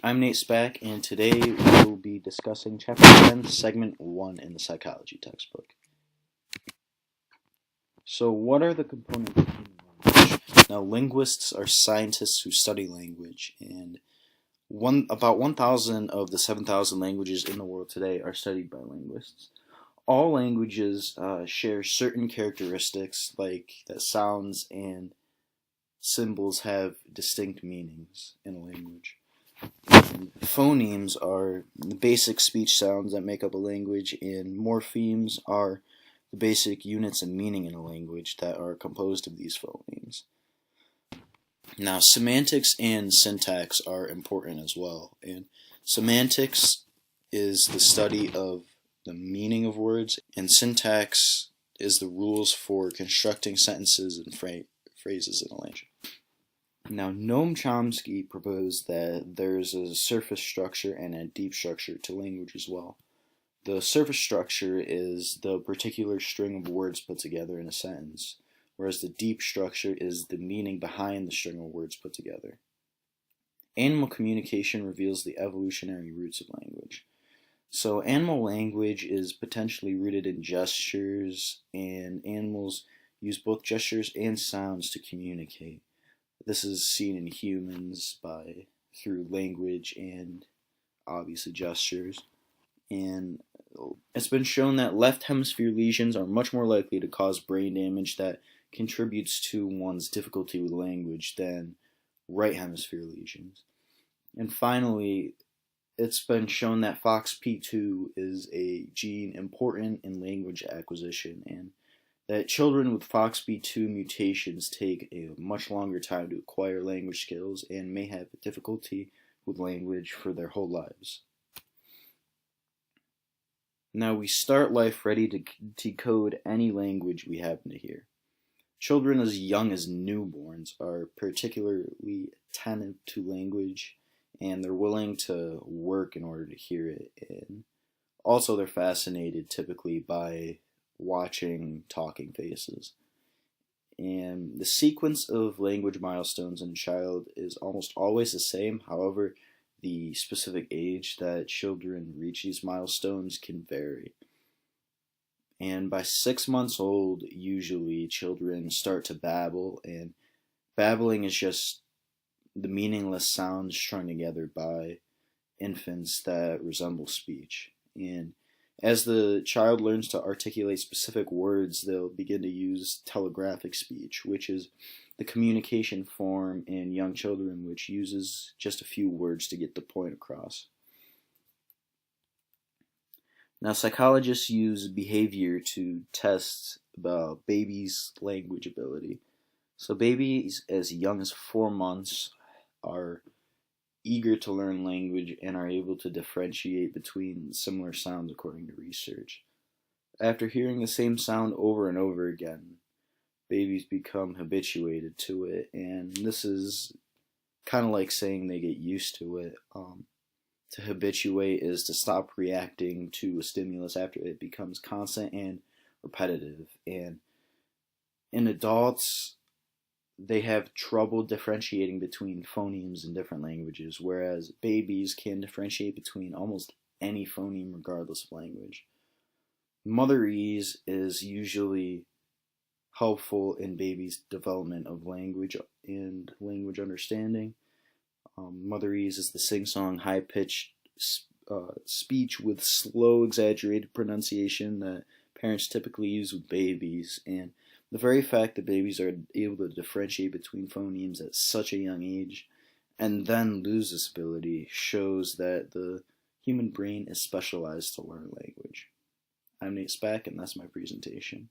I'm Nate Spack, and today we will be discussing Chapter 10, Segment 1 in the psychology textbook. So, what are the components of human language? Now, linguists are scientists who study language, and about 1,000 of the 7,000 languages in the world today are studied by linguists. All languages share certain characteristics, like that sounds and symbols have distinct meanings in a language. Phonemes are the basic speech sounds that make up a language, and morphemes are the basic units of meaning in a language that are composed of these phonemes. Now, semantics and syntax are important as well, and semantics is the study of the meaning of words, and syntax is the rules for constructing sentences and phrases in a language. Now, Noam Chomsky proposed that there's a surface structure and a deep structure to language as well. The surface structure is the particular string of words put together in a sentence, whereas the deep structure is the meaning behind the string of words put together. Animal communication reveals the evolutionary roots of language. So animal language is potentially rooted in gestures, and animals use both gestures and sounds to communicate. This is seen in humans through language and obviously gestures. And it's been shown that left hemisphere lesions are much more likely to cause brain damage that contributes to one's difficulty with language than right hemisphere lesions. And finally, it's been shown that FOXP2 is a gene important in language acquisition, and that children with FOXP2 mutations take a much longer time to acquire language skills and may have difficulty with language for their whole lives. Now, we start life ready to decode any language we happen to hear. Children as young as newborns are particularly attentive to language, and they're willing to work in order to hear it. And also, they're fascinated typically by watching talking faces. And the sequence of language milestones in a child is almost always the same. However, the specific age that children reach these milestones can vary. And by 6 months old, usually children start to babble, and babbling is just the meaningless sounds strung together by infants that resemble speech. And as the child learns to articulate specific words, they'll begin to use telegraphic speech, which is the communication form in young children which uses just a few words to get the point across. Now, psychologists use behavior to test babies' language ability. So babies as young as 4 months are eager to learn language and are able to differentiate between similar sounds according to research. After hearing the same sound over and over again, babies become habituated to it, and this is kind of like saying they get used to it. To habituate is to stop reacting to a stimulus after it becomes constant and repetitive. And in adults, they have trouble differentiating between phonemes in different languages, whereas babies can differentiate between almost any phoneme regardless of language. Motherese is usually helpful in babies' development of language and language understanding. Motherese is the sing-song, high-pitched speech with slow, exaggerated pronunciation that parents typically use with babies, and the very fact that babies are able to differentiate between phonemes at such a young age and then lose this ability shows that the human brain is specialized to learn language. I'm Nate Spack, and that's my presentation.